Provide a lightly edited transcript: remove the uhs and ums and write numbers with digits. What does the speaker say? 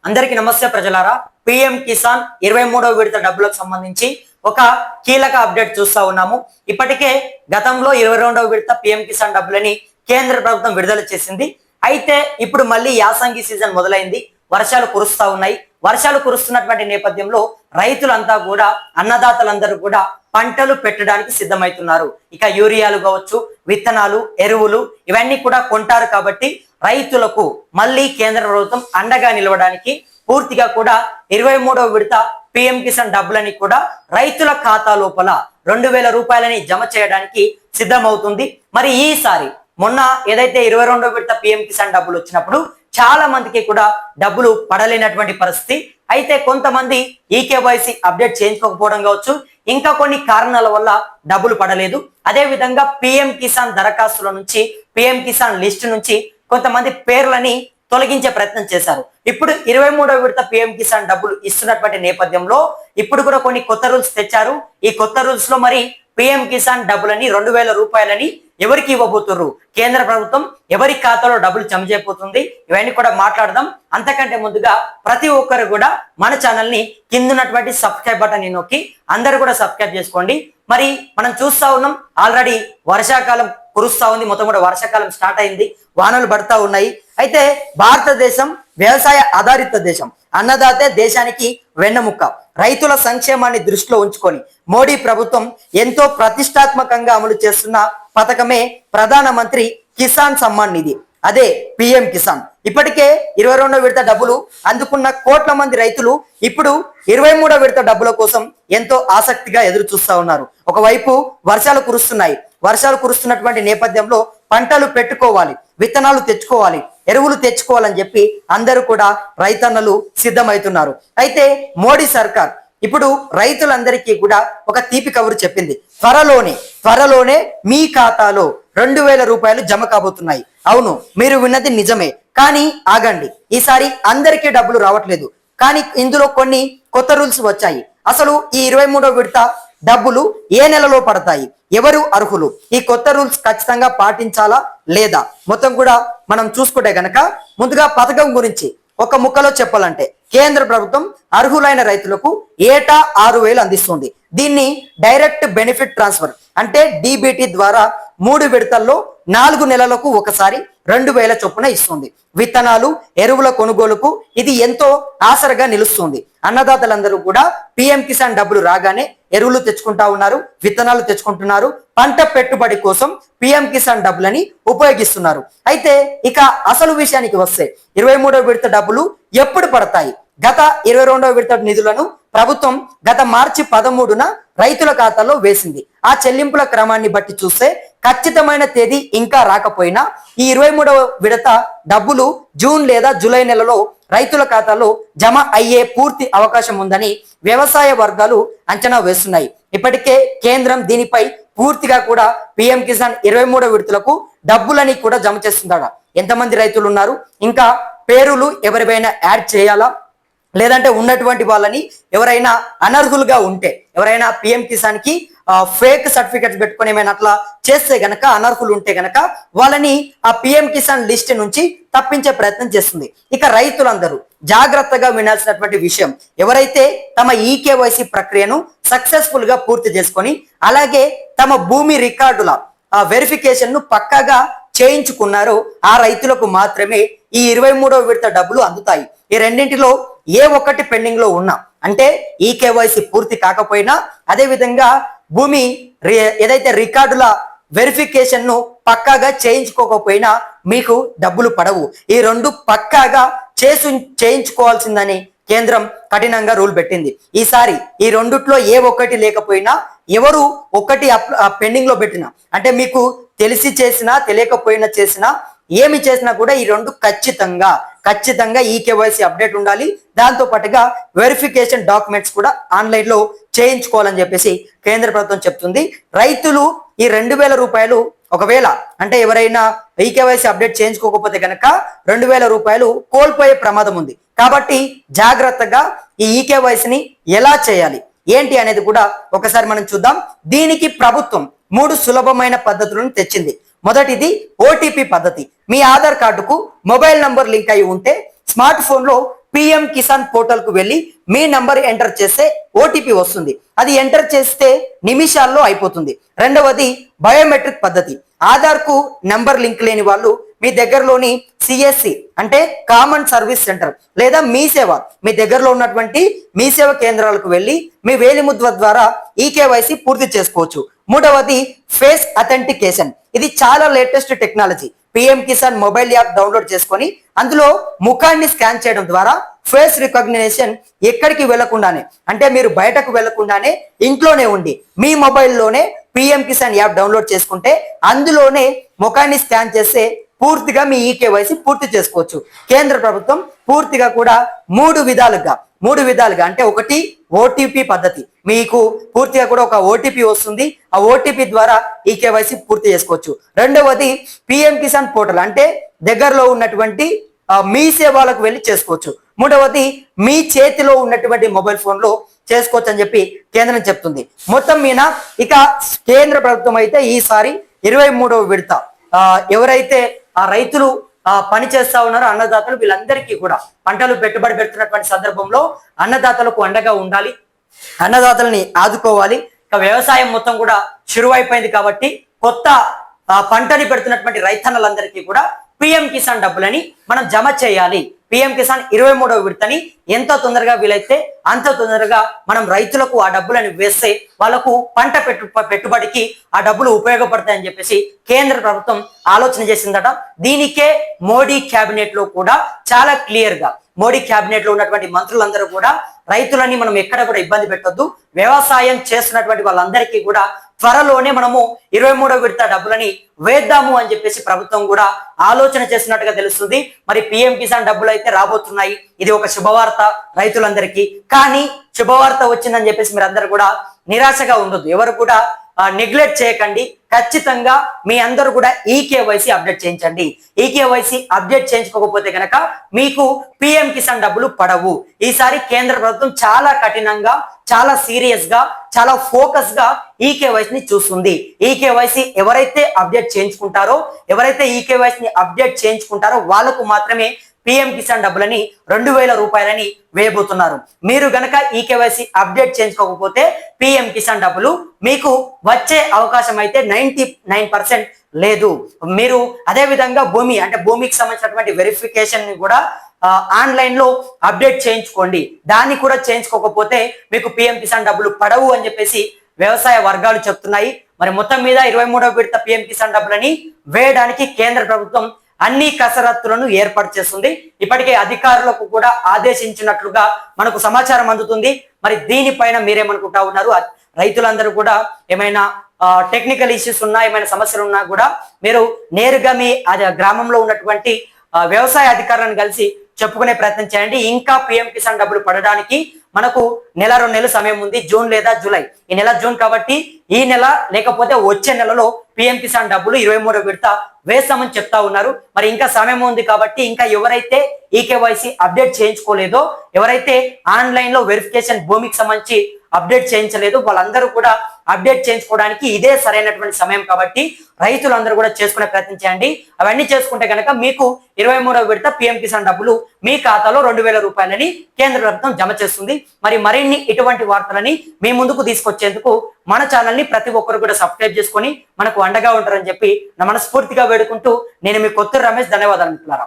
అందరికీ నమస్తే ప్రజలారా. పిఎం కిసాన్ 23వ విడత డబ్బులకు సంబంధించి ఒక కీలక అప్డేట్ చూస్తా ఉన్నాము. ఇప్పటికే గతంలో 22వ విడత పిఎం కిసాన్ డబ్బులని కేంద్ర ప్రభుత్వం విడుదల చేసింది. అయితే ఇప్పుడు మళ్ళీ యాసంగి సీజన్ మొదలైంది. వర్షాలు కురుస్తా ఉన్నాయి. వర్షాలు కురుస్తున్నటువంటి నేపథ్యంలో రైతులంతా కూడా, అన్నదాతలందరూ కూడా పంటలు పెట్టడానికి సిద్ధమవుతున్నారు. ఇక యూరియాలు కావచ్చు, విత్తనాలు, ఎరువులు ఇవన్నీ కూడా కొంటారు. కాబట్టి రైతులకు మళ్ళీ కేంద్ర ప్రభుత్వం అండగా నిలవడానికి పూర్తిగా కూడా 23వ విడత పిఎం కిసాన్ డబ్బులని కూడా రైతుల ఖాతా లోపల 2000 రూపాయలని జమ చేయడానికి సిద్ధమవుతుంది. మరి ఈసారి మొన్న ఏదైతే 22వ విడత పిఎం కిసాన్ డబ్బులు వచ్చినప్పుడు చాలా మందికి కూడా డబ్బులు పడలేనటువంటి పరిస్థితి. అయితే కొంతమంది ఈకేవైసీ అప్డేట్ చేయించుకోకపోవడం కావచ్చు, ఇంకా కొన్ని కారణాల వల్ల డబ్బులు పడలేదు. అదే విధంగా పిఎం కిసాన్ దరఖాస్తుల నుంచి, పిఎం కిసాన్ లిస్ట్ నుంచి కొంతమంది పేర్లని తొలగించే ప్రయత్నం చేశారు. ఇప్పుడు 23వ విడత పిఎం కిసాన్ డబ్బులు ఇస్తున్నటువంటి నేపథ్యంలో ఇప్పుడు కూడా కొన్ని కొత్త రూల్స్ తెచ్చారు. ఈ కొత్త రూల్స్ లో మరి పిఎం కిసాన్ డబ్బులని 2000 రూపాయలని ఎవరికి ఇవ్వబోతున్నారు, కేంద్ర ప్రభుత్వం ఎవరి ఖాతాలో డబ్బులు జమ చేయబోతుంది, ఇవన్నీ కూడా మాట్లాడదాం. అంతకంటే ముందుగా ప్రతి ఒక్కరు కూడా మన ఛానల్ ని కిందన్నటువంటి సబ్స్క్రైబ్ బటన్ నొక్కి అందరూ కూడా సబ్స్క్రైబ్ చేసుకోండి. మరి మనం చూస్తా ఉన్నాం, ఆల్రెడీ వర్షాకాలం కురుస్తా ఉంది. మొత్తం కూడా వర్షాకాలం స్టార్ట్ అయింది, వానలు పడతా ఉన్నాయి. అయితే భారతదేశం వ్యవసాయ ఆధారిత దేశం. అన్నదాతే దేశానికి వెన్నెముక్క. రైతుల సంక్షేమాన్ని దృష్టిలో ఉంచుకొని మోడీ ప్రభుత్వం ఎంతో ప్రతిష్టాత్మకంగా అమలు చేస్తున్న పథకమే ప్రధానమంత్రి కిసాన్ సమ్మాన్ నిధి, అదే పిఎం కిసాన్. ఇప్పటికే 22వ విడత డబ్బులు అందుకున్న కోట్ల మంది రైతులు ఇప్పుడు 23వ విడత డబ్బుల కోసం ఎంతో ఆసక్తిగా ఎదురు చూస్తా ఉన్నారు. ఒకవైపు వర్షాలు కురుస్తున్నాయి. వర్షాలు కురుస్తున్నటువంటి నేపథ్యంలో పంటలు పెట్టుకోవాలి, విత్తనాలు తెచ్చుకోవాలి, ఎరువులు తెచ్చుకోవాలని చెప్పి అందరూ కూడా రైతన్నలు సిద్ధమవుతున్నారు. అయితే మోడీ సర్కార్ ఇప్పుడు రైతులందరికీ కూడా ఒక తీపి కబురు చెప్పింది. త్వరలోనే మీ ఖాతాలో 2000 రూపాయలు జమ కాబోతున్నాయి. అవును, మీరు విన్నది నిజమే. కానీ ఆగండి, ఈసారి అందరికీ డబ్బులు రావట్లేదు. కానీ ఇందులో కొన్ని కొత్త రూల్స్ వచ్చాయి. అసలు ఈ 23వ విడత డబ్బులు ఏ నెలలో పడతాయి, ఎవరు అర్హులు, ఈ కొత్త రూల్స్ ఖచ్చితంగా పాటించాలా లేదా, మొత్తం కూడా మనం చూసుకుంటే గనక ముందుగా పథకం గురించి ఒక ముక్కలో చెప్పాలంటే కేంద్ర ప్రభుత్వం అర్హులైన రైతులకు ఏటా 6000 అందిస్తుంది. దీన్ని డైరెక్ట్ బెనిఫిట్ ట్రాన్స్ఫర్ అంటే డిబిటి ద్వారా 3 విడతల్లో 4 నెలలకు ఒకసారి 2000 చొప్పున ఇస్తుంది. విత్తనాలు, ఎరువుల కొనుగోలుకు ఇది ఎంతో ఆసరగా నిలుస్తుంది. అన్నదాతలందరూ కూడా పిఎం కిసాన్ డబ్బులు రాగానే ఎరువులు తెచ్చుకుంటా ఉన్నారు, విత్తనాలు తెచ్చుకుంటున్నారు, పంట పెట్టుబడి కోసం పిఎం కిసాన్ డబ్బులని ఉపయోగిస్తున్నారు. అయితే ఇక అసలు విషయానికి వస్తే 23వ విడత డబ్బులు ఎప్పుడు పడతాయి? గత 22వ విడత నిధులను ప్రభుత్వం గత మార్చి 13న రైతుల ఖాతాలో వేసింది. ఆ చెల్లింపుల క్రమాన్ని బట్టి చూస్తే ఖచ్చితమైన తేదీ ఇంకా రాకపోయినా ఈ 23వ విడత డబ్బులు జూన్ లేదా జూలై నెలలో రైతుల ఖాతాలో జమ అయ్యే పూర్తి అవకాశం ఉందని వ్యవసాయ వర్గాలు అంచనా వేస్తున్నాయి. ఇప్పటికే కేంద్రం దీనిపై పూర్తిగా కూడా పిఎం కిసాన్ 23వ విడతలకు డబ్బులని కూడా జమ చేస్తుందట. ఎంతమంది రైతులు ఉన్నారు, ఇంకా పేరులు ఎవరిపైనా యాడ్ చేయాలా, లేదంటే ఉన్నటువంటి వాళ్ళని ఎవరైనా అనర్హులుగా ఉంటే, ఎవరైనా పిఎం కిసాన్ కి ఫేక్ సర్టిఫికెట్స్ పెట్టుకుని ఏమైనా అట్లా చేస్తే గనక, అనర్హులు ఉంటే గనక వాళ్ళని ఆ పిఎం కిసాన్ లిస్ట్ నుంచి తప్పించే ప్రయత్నం చేస్తుంది. ఇక రైతులందరూ జాగ్రత్తగా వినాల్సినటువంటి విషయం, ఎవరైతే తమ ఈకేవైసీ ప్రక్రియను సక్సెస్ఫుల్ గా పూర్తి చేసుకొని అలాగే తమ భూమి రికార్డుల వెరిఫికేషన్ ను పక్కాగా చేయించుకున్నారో ఆ రైతులకు మాత్రమే ఈ 23వ విడత డబ్బులు అందుతాయి. ఈ రెండింటిలో ఏ ఒక్కటి పెండింగ్ లో ఉన్నా, అంటే ఈ కేవైసీ పూర్తి కాకపోయినా, అదే విధంగా భూమి ఏదైతే రికార్డుల వెరిఫికేషన్ ను పక్కాగా చేయించుకోకపోయినా మీకు డబ్బులు పడవు. ఈ రెండు పక్కాగా చేయించుకోవాల్సిందని కేంద్రం కఠినంగా రూల్ పెట్టింది. ఈసారి ఈ రెండిట్లో ఏ ఒక్కటి లేకపోయినా, ఎవరు ఒక్కటి పెండింగ్ లో పెట్టినా, అంటే మీకు తెలిసి చేసినా తెలియకపోయినా చేసినా, ఏమి చేసినా కూడా ఈ రెండు ఖచ్చితంగా ఈ కేవైసీ అప్డేట్ ఉండాలి. దాంతో పాటుగా వెరిఫికేషన్ డాక్యుమెంట్స్ కూడా ఆన్లైన్ లో చేయించుకోవాలని చెప్పేసి కేంద్ర ప్రభుత్వం చెప్తుంది. రైతులు ఈ 2000 రూపాయలు ఒకవేళ, అంటే ఎవరైనా ఈ కేవైసీ అప్డేట్ చేయించుకోకపోతే కనుక 2000 రూపాయలు కోల్పోయే ప్రమాదం ఉంది. కాబట్టి జాగ్రత్తగా ఈ ఈకేవైసీని ఎలా చేయాలి ఏంటి అనేది కూడా ఒకసారి మనం చూద్దాం. దీనికి ప్రభుత్వం 3 సులభమైన పద్ధతులను తెచ్చింది. మొదటిది ఓటీపీ పద్ధతి. మీ ఆధార్ కార్డుకు మొబైల్ నంబర్ లింక్ అయి ఉంటే స్మార్ట్ ఫోన్ లో పిఎం కిసాన్ పోర్టల్ కు వెళ్ళి మీ నంబర్ ఎంటర్ చేస్తే ఓటీపీ వస్తుంది. అది ఎంటర్ చేస్తే నిమిషాల్లో అయిపోతుంది. రెండవది బయోమెట్రిక్ పద్ధతి. ఆధార్ కు నంబర్ లింక్ లేని వాళ్ళు మీ దగ్గరలోని సిఎస్సి అంటే కామన్ సర్వీస్ సెంటర్ లేదా మీ సేవ, మీ దగ్గరలో ఉన్నటువంటి మీ సేవ కేంద్రాలకు వెళ్ళి మీ వేలిముద్ర ద్వారా ఈకేవైసీ పూర్తి చేసుకోవచ్చు. మూడవది ఫేస్ అథెంటికేషన్. ఇది చాలా latest technology. PM Kisan mobile app download చేసుకొని అందులో ముఖాన్ని స్కాన్ చేయడం ద్వారా ఫేస్ రికగ్నిషన్ ఎక్కడికి వెళ్లకుండానే, అంటే మీరు బయటకు వెళ్లకుండానే ఇంట్లోనే ఉండి మీ మొబైల్లోనే పిఎం కిసాన్ యాప్ డౌన్లోడ్ చేసుకుంటే అందులోనే ముఖాన్ని స్కాన్ చేస్తే పూర్తిగా మీ ఈకేవైసీ పూర్తి చేసుకోవచ్చు. కేంద్ర ప్రభుత్వం పూర్తిగా కూడా మూడు విధాలుగా అంటే ఒకటి ఓటీపీ పద్ధతి. మీకు పూర్తిగా కూడా ఒక ఓటీపీ వస్తుంది. ఆ ఓటీపీ ద్వారా ఈకేవైసీ పూర్తి చేసుకోవచ్చు. రెండవది పిఎం కిసాన్ పోర్టల్ అంటే దగ్గరలో ఉన్నటువంటి మీ సేవలకు వెళ్ళి చేసుకోవచ్చు. మూడవది మీ చేతిలో ఉన్నటువంటి మొబైల్ ఫోన్ లో చేసుకోవచ్చు అని చెప్పి కేంద్రం చెప్తుంది. మొత్తం మీద ఇక కేంద్ర ప్రభుత్వం అయితే ఈసారి 23వ విడత ఎవరైతే ఆ రైతులు పని చేస్తా ఉన్నారో అన్నదాతలు, వీళ్ళందరికీ కూడా పంటలు పెట్టుబడి పెడుతున్నటువంటి సందర్భంలో అన్నదాతలకు అండగా ఉండాలి, అన్నదాతలని ఆదుకోవాలి. ఇక వ్యవసాయం మొత్తం కూడా శురువైపోయింది కాబట్టి కొత్త పంటని పెడుతున్నటువంటి రైతన్నలందరికీ కూడా పిఎం కిసాన్ డబ్బులని మనం జమ చేయాలి. పిఎం కిసాన్ 23వ విడతని ఎంత తొందరగా వీలైతే అంత తొందరగా మనం రైతులకు ఆ డబ్బులను వేస్తే వాళ్ళకు పంట పెట్టుబడికి ఆ డబ్బులు ఉపయోగపడతాయని చెప్పేసి కేంద్ర ప్రభుత్వం ఆలోచన చేసిందట. దీనికే మోడీ క్యాబినెట్ లో కూడా చాలా క్లియర్ గా మోడీ క్యాబినెట్ లో ఉన్నటువంటి మంత్రులందరూ కూడా రైతులని మనం ఎక్కడ కూడా ఇబ్బంది పెట్టొద్దు, వ్యవసాయం చేస్తున్నటువంటి వాళ్ళందరికీ కూడా త్వరలోనే మనము 23వ విడత డబ్బులని వేద్దాము అని చెప్పేసి ప్రభుత్వం కూడా ఆలోచన చేస్తున్నట్టుగా తెలుస్తుంది. మరి పిఎం కిసాన్ డబ్బులు అయితే రాబోతున్నాయి. ఇది ఒక శుభవార్త రైతులందరికీ. కానీ శుభవార్త వచ్చిందని చెప్పేసి మీరు అందరూ కూడా నిరాశగా ఉండొద్దు, ఎవరు కూడా నెగ్లెక్ట్ చేయకండి. ఖచ్చితంగా మీ అందరూ కూడా ఈకేవైసీ అప్డేట్ చేయించండి. ఈకేవైసీ అప్డేట్ చేయించుకోకపోతే కనుక మీకు పిఎం కిసాన్ డబ్బులు పడవు. ఈసారి కేంద్ర ప్రభుత్వం చాలా కఠినంగా, చాలా సీరియస్ గా, చాలా ఫోకస్ గా ఈకేవైసీని చూస్తుంది. ఈకేవైసీ ఎవరైతే అప్డేట్ చేయించుకుంటారో వాళ్ళకు మాత్రమే పిఎం కిసాన్ డబ్బులని 2000 రూపాయలని వేయబోతున్నారు. మీరు గనక ఈకేవైసీ అప్డేట్ చేయించుకోకపోతే పిఎం కిసాన్ డబ్బులు మీకు వచ్చే అవకాశం అయితే 99% లేదు. మీరు అదే విధంగా భూమికి సంబంధించినటువంటి వెరిఫికేషన్ ని కూడా ఆన్లైన్ లో అప్డేట్ చేయించుకోండి. దాన్ని కూడా చేయించుకోకపోతే మీకు పిఎం కిసాన్ డబ్బులు పడవు అని చెప్పేసి వ్యవసాయ వర్గాలు చెప్తున్నాయి. మరి మొత్తం మీద 23వ విడత పిఎం కిసాన్ డబ్బులని వేయడానికి కేంద్ర ప్రభుత్వం అన్ని కసరత్తులను ఏర్పాటు చేస్తుంది. ఇప్పటికే అధికారులకు కూడా ఆదేశించినట్లుగా మనకు సమాచారం అందుతుంది. మరి దీనిపైన మీరేమనుకుంటా ఉన్నారు? రైతులందరూ కూడా ఏమైనా టెక్నికల్ ఇష్యూస్ ఉన్నా, ఏమైనా సమస్యలు ఉన్నా కూడా మీరు నేరుగా మీ గ్రామంలో ఉన్నటువంటి వ్యవసాయ అధికారులను కలిసి చెప్పుకునే ప్రయత్నం చేయండి. ఇంకా పిఎం కిసాన్ డబ్బులు పడడానికి మనకు 1-2 నెలలు సమయం ఉంది. జూన్ లేదా జూలై. ఈ నెల జూన్ కాబట్టి ఈ నెల లేకపోతే వచ్చే నెలలో పిఎం కిసాన్ డబ్బులు 23వ విడత వేస్తామని చెప్తా ఉన్నారు. మరి ఇంకా సమయం ఉంది కాబట్టి ఇంకా ఎవరైతే ఈకేవైసీ అప్డేట్ చేయించుకోలేదో, ఎవరైతే ఆన్లైన్ లో వెరిఫికేషన్ భూమికి సంబంధించి అప్డేట్ చేయించలేదు, వాళ్ళందరూ కూడా అప్డేట్ చేయించుకోవడానికి ఇదే సరైనటువంటి సమయం కాబట్టి రైతులందరూ కూడా చేసుకునే ప్రయత్నం చేయండి. అవన్నీ చేసుకుంటే కనుక మీకు 23వ విడత పిఎం కిసాన్ డబ్బులు మీ ఖాతాలో 2000 రూపాయలని కేంద్ర ప్రభుత్వం జమ చేస్తుంది. మరి మరిన్ని ఇటువంటి వార్తలని మీ ముందుకు తీసుకొచ్చేందుకు మన ఛానల్ ని ప్రతి ఒక్కరు కూడా సబ్స్క్రైబ్ చేసుకొని మనకు అండగా ఉంటారని చెప్పి నా మనస్ఫూర్తిగా వేడుకుంటూ నేను మీ కొత్తూరు రమేష్. ధన్యవాదాలు మిత్రులారా.